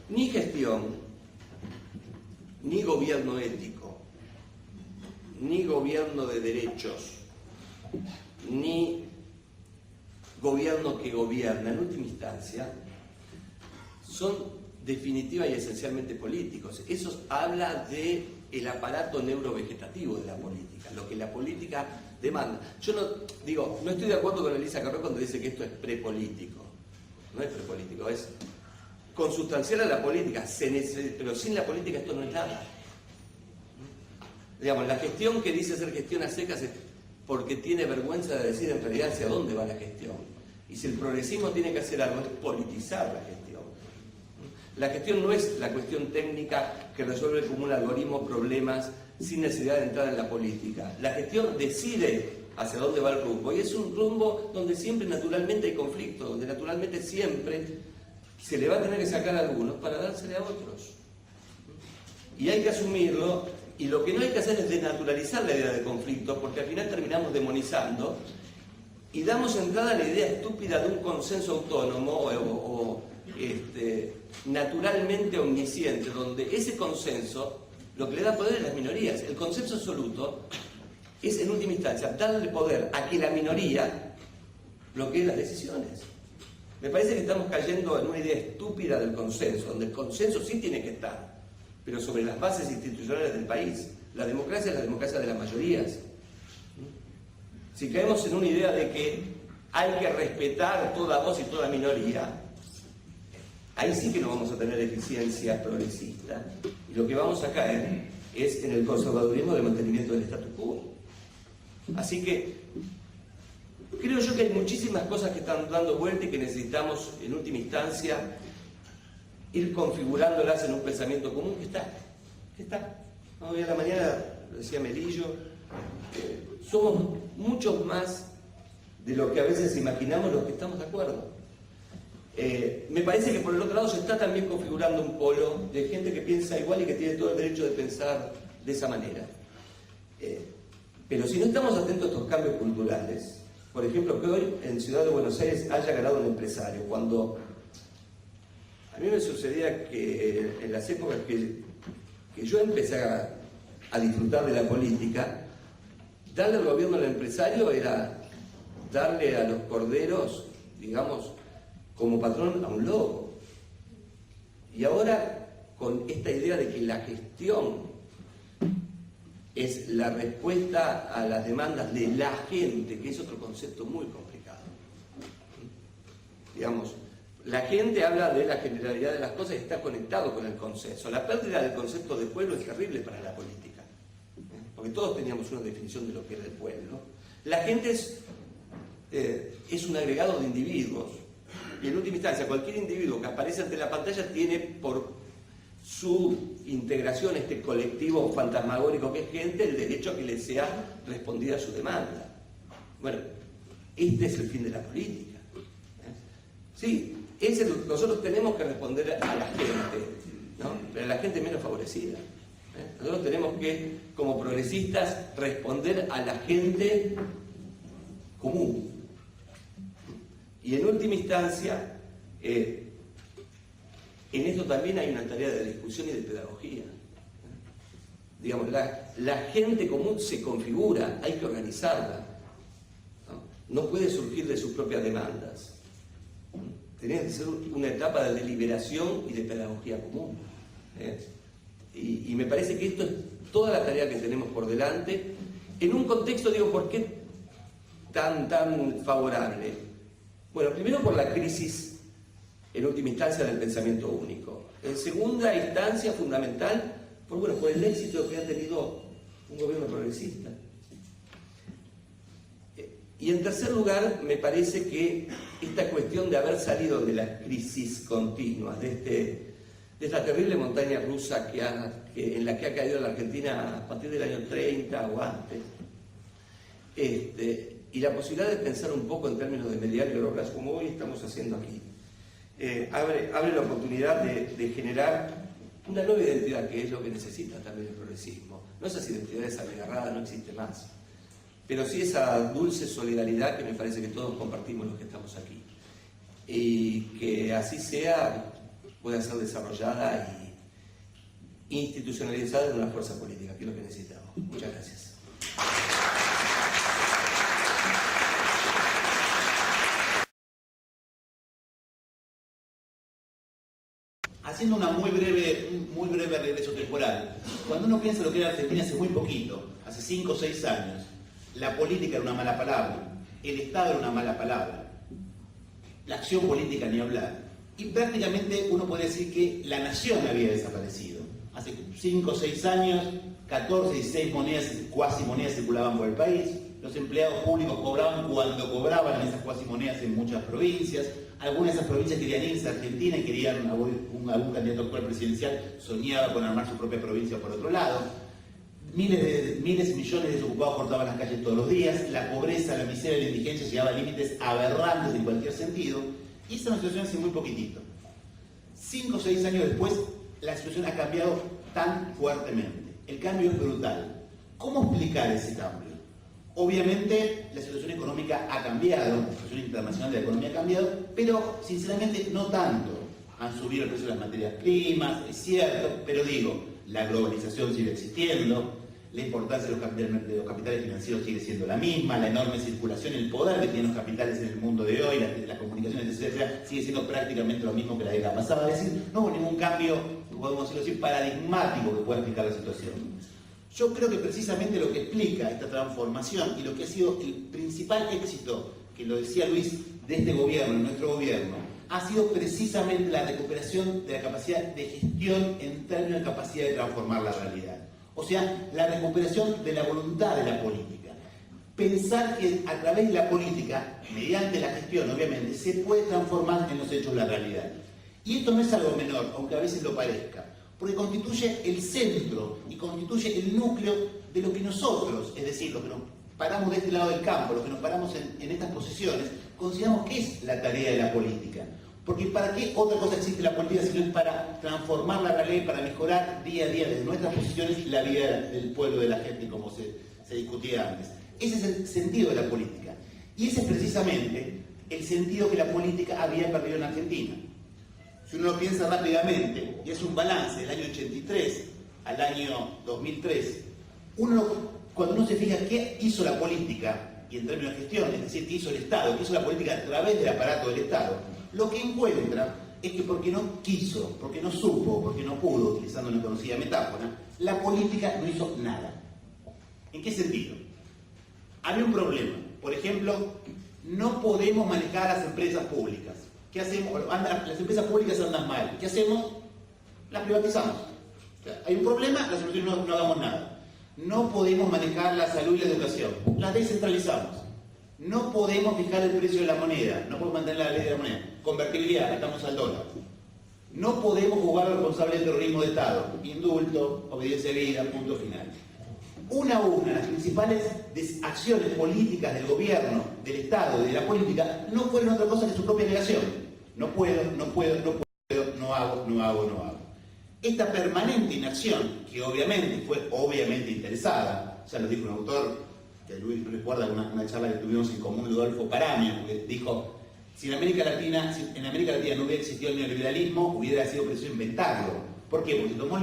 Ni gestión, ni gobierno ético, ni gobierno de derechos, ni gobierno que gobierna, en última instancia, son definitiva y esencialmente políticos. Eso habla del aparato neurovegetativo de la política, lo que la política demanda. Yo no estoy de acuerdo con Elisa Carró cuando dice que esto es prepolítico. No es prepolítico, es consustancial a la política, pero sin la política esto no es nada. Digamos, la gestión que dice ser gestión a secas es porque tiene vergüenza de decir en realidad hacia dónde va la gestión. Y si el progresismo tiene que hacer algo, es politizar la gestión. La gestión no es la cuestión técnica que resuelve como un algoritmo problemas sin necesidad de entrar en la política. La gestión decide hacia dónde va el rumbo, y es un rumbo donde siempre naturalmente hay conflicto, donde naturalmente siempre se le va a tener que sacar a algunos para dársele a otros. Y hay que asumirlo, y lo que no hay que hacer es denaturalizar la idea de conflicto, porque al final terminamos demonizando y damos entrada a la idea estúpida de un consenso autónomo o naturalmente omnisciente, donde ese consenso lo que le da poder es las minorías. El consenso absoluto es, en última instancia, darle poder a que la minoría bloquee las decisiones. Me parece que estamos cayendo en una idea estúpida del consenso, donde el consenso sí tiene que estar, pero sobre las bases institucionales del país. La democracia es la democracia de las mayorías. Si caemos en una idea de que hay que respetar toda voz y toda minoría, ahí sí que no vamos a tener eficiencia progresista, y lo que vamos a caer es en el conservadurismo del mantenimiento del status quo. Así que creo yo que hay muchísimas cosas que están dando vuelta y que necesitamos, en última instancia, ir configurándolas en un pensamiento común que está. Hoy a la mañana, lo decía Melillo, somos muchos más de lo que a veces imaginamos los que estamos de acuerdo. Me parece que por el otro lado se está también configurando un polo de gente que piensa igual y que tiene todo el derecho de pensar de esa manera. Pero si no estamos atentos a estos cambios culturales, por ejemplo, que hoy en Ciudad de Buenos Aires haya ganado un empresario, cuando a mí me sucedía que en las épocas que yo empecé a disfrutar de la política, darle al gobierno al empresario era darle a los corderos, digamos, como patrón a un lobo. Y ahora, con esta idea de que la gestión es la respuesta a las demandas de la gente, que es otro concepto muy complicado. Digamos, la gente habla de la generalidad de las cosas y está conectado con el consenso. La pérdida del concepto de pueblo es terrible para la política, porque todos teníamos una definición de lo que era el pueblo. La gente es un agregado de individuos, y en última instancia cualquier individuo que aparece ante la pantalla tiene por su integración, este colectivo fantasmagórico que es gente, el derecho a que le sea respondida su demanda. Bueno, este es el fin de la política. Sí, nosotros tenemos que responder a la gente, ¿no? Pero a la gente menos favorecida. Nosotros tenemos que, como progresistas, responder a la gente común. Y en última instancia, en esto también hay una tarea de discusión y de pedagogía. Digamos, la gente común se configura, hay que organizarla. No puede surgir de sus propias demandas. Tiene que ser una etapa de deliberación y de pedagogía común. Y me parece que esto es toda la tarea que tenemos por delante, en un contexto, digo, ¿por qué tan favorable? Bueno, primero por la crisis, en última instancia, del pensamiento único. En segunda instancia, fundamental, por el éxito que ha tenido un gobierno progresista. Y en tercer lugar, me parece que esta cuestión de haber salido de la crisis continua, de esta terrible montaña rusa en la que ha caído la Argentina a partir del año 30 o antes, y la posibilidad de pensar un poco en términos de mediano y largo plazo, como hoy estamos haciendo aquí, abre la oportunidad de generar una nueva identidad, que es lo que necesita también el progresismo. No esas identidades agarradas, no existe más, pero sí esa dulce solidaridad que me parece que todos compartimos los que estamos aquí. Y que así sea, pueda ser desarrollada y institucionalizada en una fuerza política, que es lo que necesitamos. Muchas gracias. Haciendo una muy breve regreso temporal, cuando uno piensa lo que era Argentina hace muy poquito, hace 5 o 6 años, la política era una mala palabra, el Estado era una mala palabra, la acción política ni hablar, y prácticamente uno podría decir que la nación había desaparecido. Hace 5 o 6 años, 14, 16 monedas, cuasi monedas circulaban por el país, los empleados públicos cobraban cuando cobraban en esas cuasi monedas en muchas provincias. Algunas de esas provincias querían irse a Argentina y querían algún candidato actual presidencial soñaba con armar su propia provincia por otro lado. Miles y millones de desocupados cortaban las calles todos los días. La pobreza, la miseria y la indigencia llegaban a límites aberrantes en cualquier sentido. Y esa es una situación hace muy poquitito. 5 o 6 años después, la situación ha cambiado tan fuertemente. El cambio es brutal. ¿Cómo explicar ese cambio? Obviamente la situación económica ha cambiado, la situación internacional de la economía ha cambiado, pero sinceramente no tanto. Han subido el precio de las materias primas, es cierto, pero digo, la globalización sigue existiendo, la importancia de los capitales financieros sigue siendo la misma, la enorme circulación, el poder que tienen los capitales en el mundo de hoy, las comunicaciones, etcétera, sigue siendo prácticamente lo mismo que la década pasada. Es decir, no hubo ningún cambio, podemos decirlo así, paradigmático que pueda explicar la situación. Yo creo que precisamente lo que explica esta transformación y lo que ha sido el principal éxito, que lo decía Luis, de este gobierno, de nuestro gobierno, ha sido precisamente la recuperación de la capacidad de gestión en términos de capacidad de transformar la realidad. O sea, la recuperación de la voluntad de la política. Pensar que a través de la política, mediante la gestión obviamente, se puede transformar en los hechos la realidad. Y esto no es algo menor, aunque a veces lo parezca, porque constituye el centro y constituye el núcleo de lo que nosotros, es decir, los que nos paramos de este lado del campo, los que nos paramos en estas posiciones, consideramos que es la tarea de la política. Porque ¿para qué otra cosa existe la política si no es para transformar la realidad y para mejorar día a día desde nuestras posiciones la vida del pueblo, de la gente, como se discutía antes? Ese es el sentido de la política. Y ese es precisamente el sentido que la política había perdido en Argentina. Si uno lo piensa rápidamente, y es un balance del año 83 al año 2003, cuando uno se fija qué hizo la política, y en términos de gestión, es decir, qué hizo el Estado, qué hizo la política a través del aparato del Estado, lo que encuentra es que porque no quiso, porque no supo, porque no pudo, utilizando una conocida metáfora, la política no hizo nada. ¿En qué sentido? Había un problema. Por ejemplo, no podemos manejar a las empresas públicas. ¿Qué hacemos? Las empresas públicas andan mal. ¿Qué hacemos? Las privatizamos. O sea, hay un problema, la solución no hagamos nada. No podemos manejar la salud y la educación. Las descentralizamos. No podemos fijar el precio de la moneda. No podemos mantener la ley de la moneda. Convertibilidad, estamos al dólar. No podemos jugar al responsable del terrorismo de Estado. Indulto, obediencia de vida, punto final. Una a una, las principales acciones políticas del gobierno, del Estado y de la política no fueron otra cosa que su propia negación. No puedo, no hago. Esta permanente inacción, que obviamente fue interesada, ya lo dijo un autor, que Luis recuerda una charla que tuvimos en común, Ludolfo Paramio, que dijo, si en América Latina no hubiera existido el neoliberalismo, hubiera sido preciso inventarlo. ¿Por qué? Porque tomó el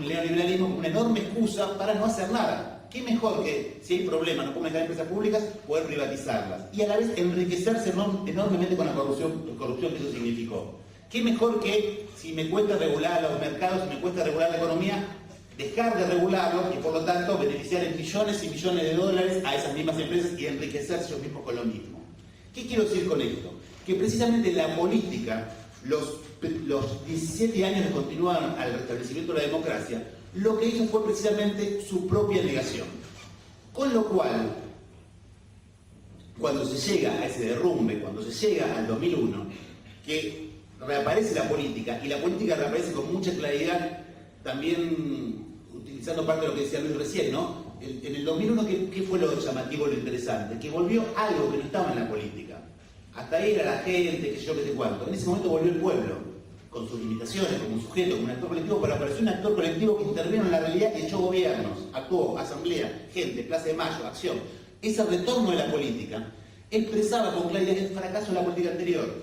neoliberalismo como una enorme excusa para no hacer nada. ¿Qué mejor que, si hay problemas, no pueden manejar empresas públicas, poder privatizarlas? Y a la vez enriquecerse enormemente con la corrupción que eso significó. ¿Qué mejor que, si me cuesta regular los mercados, si me cuesta regular la economía, dejar de regularlo y por lo tanto beneficiar en millones y millones de dólares a esas mismas empresas y enriquecerse ellos mismos con lo mismo? ¿Qué quiero decir con esto? Que precisamente la política, los 17 años que continuaron al restablecimiento de la democracia, lo que hizo fue precisamente su propia negación. Con lo cual, cuando se llega a ese derrumbe, cuando se llega al 2001, que reaparece la política, y la política reaparece con mucha claridad, también utilizando parte de lo que decía Luis recién, ¿no? En el 2001, ¿qué fue lo llamativo, lo interesante? Que volvió algo que no estaba en la política. Hasta ahí era la gente, qué sé yo, qué sé cuánto. En ese momento volvió el pueblo, con sus limitaciones, como un sujeto, como un actor colectivo, pero apareció un actor colectivo que intervino en la realidad y echó gobiernos, actuó, asamblea, gente, Plaza de Mayo, acción. Ese retorno de la política expresaba con claridad el fracaso de la política anterior.